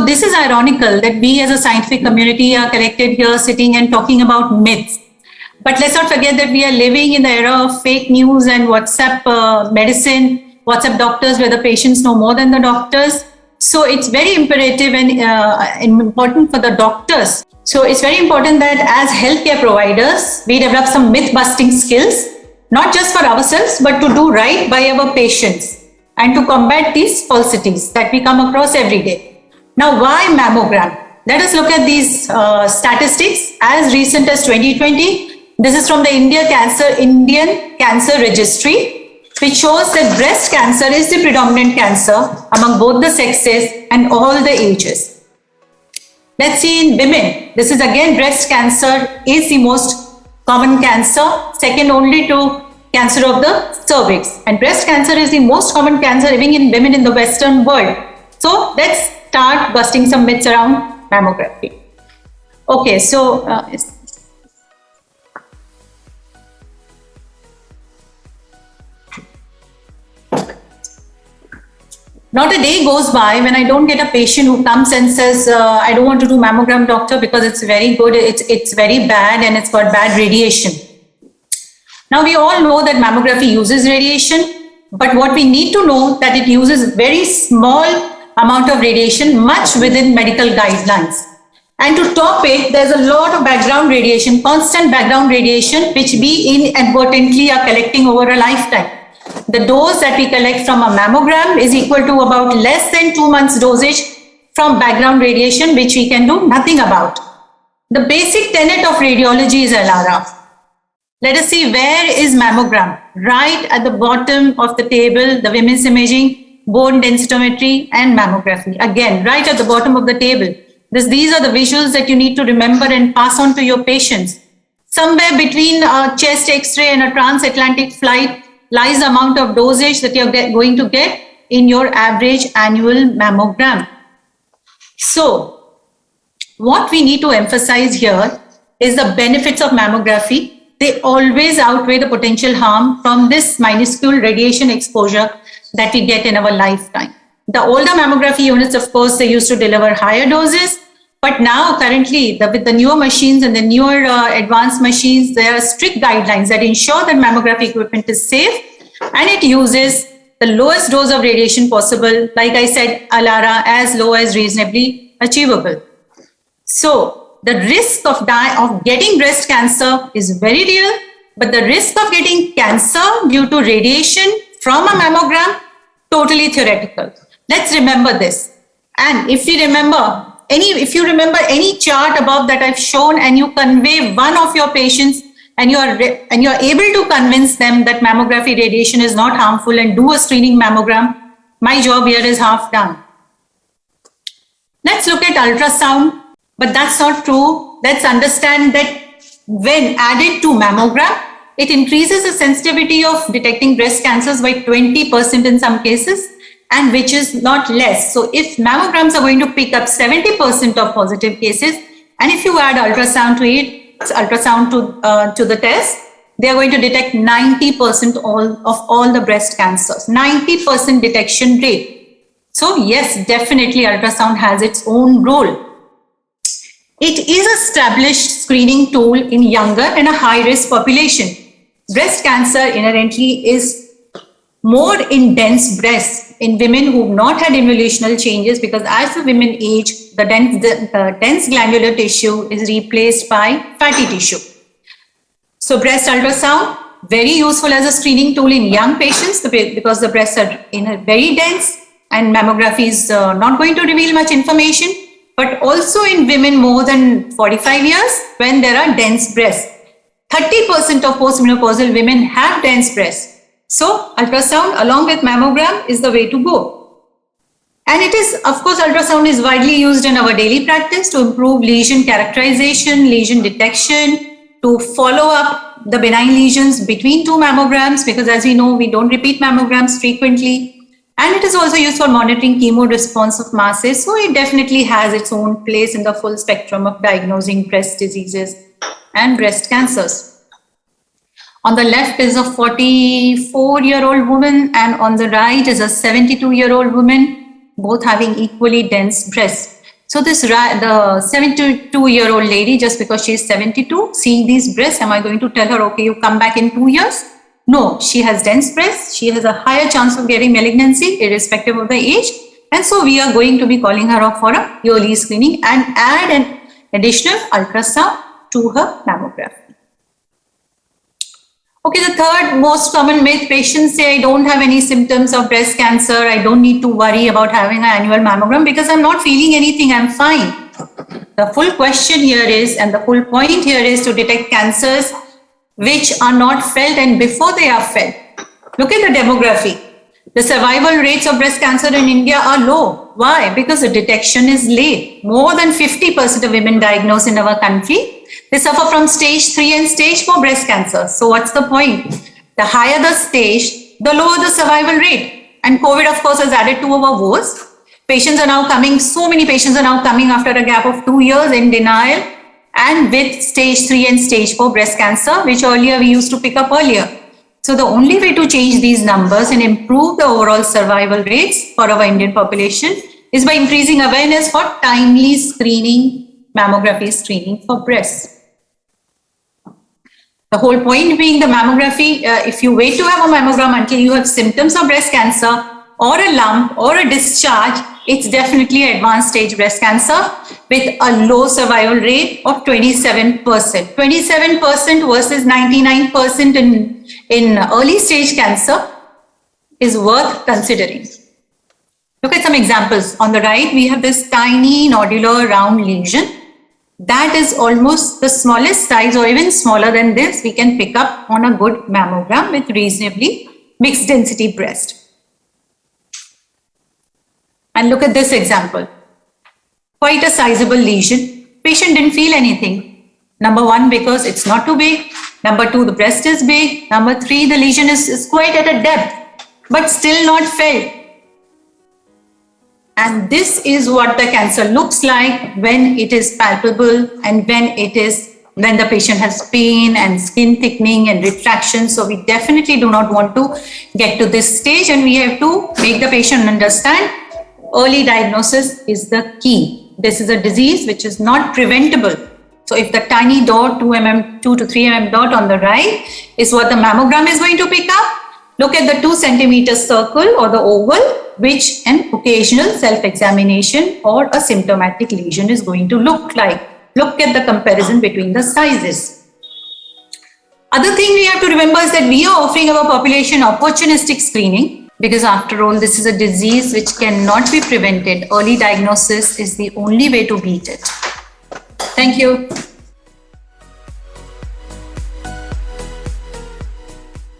So this is ironical that we as a scientific community are collected here sitting and talking about myths. But let's not forget that we are living in the era of fake news and WhatsApp medicine, WhatsApp doctors where the patients know more than the doctors. So it's very imperative and important for the doctors. So it's very important that as healthcare providers, we develop some myth-busting skills, not just for ourselves, but to do right by our patients and to combat these falsities that we come across every day. Now, why mammogram? Let us look at these statistics as recent as 2020. This is from the Indian Cancer Registry, which shows that breast cancer is the predominant cancer among both the sexes and all the ages. Let's see in women. This is again breast cancer is the most common cancer, second only to cancer of the cervix. And breast cancer is the most common cancer even in women in the Western world. So let's start busting some myths around mammography. Okay, so not a day goes by when I don't get a patient who comes and says, I don't want to do mammogram, doctor, because it's very good, it's very bad and it's got bad radiation. Now we all know that mammography uses radiation, but what we need to know that it uses very small amount of radiation, much within medical guidelines. And to top it, there's a lot of background radiation, constant background radiation, which we inadvertently are collecting over a lifetime. The dose that we collect from a mammogram is equal to about less than 2 months dosage from background radiation, which we can do nothing about. The basic tenet of radiology is ALARA. Let us see, where is mammogram? Right at the bottom of the table, the women's imaging, bone densitometry and mammography. Again, right at the bottom of the table. These are the visuals that you need to remember and pass on to your patients. Somewhere between a chest x-ray and a transatlantic flight lies the amount of dosage that you're going to get in your average annual mammogram. So, what we need to emphasize here is the benefits of mammography. They always outweigh the potential harm from this minuscule radiation exposure that we get in our lifetime. The older mammography units, of course, they used to deliver higher doses, but now currently with the newer machines and the newer advanced machines, there are strict guidelines that ensure that mammography equipment is safe and it uses the lowest dose of radiation possible, like I said, ALARA, as low as reasonably achievable. So the risk of getting breast cancer is very real, but the risk of getting cancer due to radiation from a mammogram, totally theoretical. Let's remember this. And if you remember any chart above that I've shown and you convey one of your patients and you're able to convince them that mammography radiation is not harmful and do a screening mammogram, my job here is half done. Let's look at ultrasound, but that's not true. Let's understand that when added to mammogram, it increases the sensitivity of detecting breast cancers by 20% in some cases, and which is not less. So if mammograms are going to pick up 70% of positive cases, and if you add ultrasound to it, to the test, they are going to detect 90% of all the breast cancers, 90% detection rate. So yes, definitely ultrasound has its own role. It is an established screening tool in younger and a high-risk population. Breast cancer inherently is more in dense breasts in women who have not had involutional changes, because as the women age, the dense glandular tissue is replaced by fatty tissue. So breast ultrasound, very useful as a screening tool in young patients because the breasts are very dense and mammography is not going to reveal much information, but also in women more than 45 years when there are dense breasts. 30% of postmenopausal women have dense breasts. So ultrasound along with mammogram is the way to go. And it is, of course, ultrasound is widely used in our daily practice to improve lesion characterization, lesion detection, to follow up the benign lesions between two mammograms, because as we know, we don't repeat mammograms frequently. And it is also used for monitoring chemo response of masses. So it definitely has its own place in the full spectrum of diagnosing breast diseases and breast cancers. On the left is a 44-year-old woman and on the right is a 72-year-old woman, both having equally dense breasts. So the 72-year-old lady, just because she is 72, seeing these breasts, am I going to tell her, okay, you come back in 2 years? No, she has dense breasts. She has a higher chance of getting malignancy irrespective of the age. And so we are going to be calling her off for a yearly screening and add an additional ultrasound to her mammography. Okay, the third most common myth, patients say, I don't have any symptoms of breast cancer. I don't need to worry about having an annual mammogram because I'm not feeling anything. I'm fine. The full question here is, and the full point here is to detect cancers which are not felt and before they are felt. Look at the demography. The survival rates of breast cancer in India are low. Why? Because the detection is late. More than 50% of women diagnosed in our country, they suffer from stage 3 and stage 4 breast cancer. So what's the point? The higher the stage, the lower the survival rate. And COVID, of course, has added to our woes. Patients are now coming, so many patients are now coming after a gap of 2 years in denial and with stage 3 and stage 4 breast cancer, which earlier we used to pick up earlier. So the only way to change these numbers and improve the overall survival rates for our Indian population is by increasing awareness for timely screening, mammography screening for breasts. The whole point being the mammography, if you wait to have a mammogram until you have symptoms of breast cancer or a lump or a discharge, it's definitely advanced stage breast cancer with a low survival rate of 27%. 27% versus 99% in early stage cancer is worth considering. Look at some examples. On the right, we have this tiny nodular round lesion. That is almost the smallest size or even smaller than this we can pick up on a good mammogram with reasonably mixed density breast. And look at this example. Quite a sizable lesion. Patient didn't feel anything. Number 1, because it's not too big. Number 2, the breast is big. Number 3, the lesion is quite at a depth, but still not felt. And this is what the cancer looks like when it is palpable and when the patient has pain and skin thickening and retraction. So we definitely do not want to get to this stage, and we have to make the patient understand early diagnosis is the key. This is a disease which is not preventable. So if the tiny dot, 2 to 3 mm dot on the right is what the mammogram is going to pick up, look at the 2 centimeter circle or the oval, which an occasional self-examination or a symptomatic lesion is going to look like. Look at the comparison between the sizes. Other thing we have to remember is that we are offering our population opportunistic screening, because after all, this is a disease which cannot be prevented. Early diagnosis is the only way to beat it. Thank you.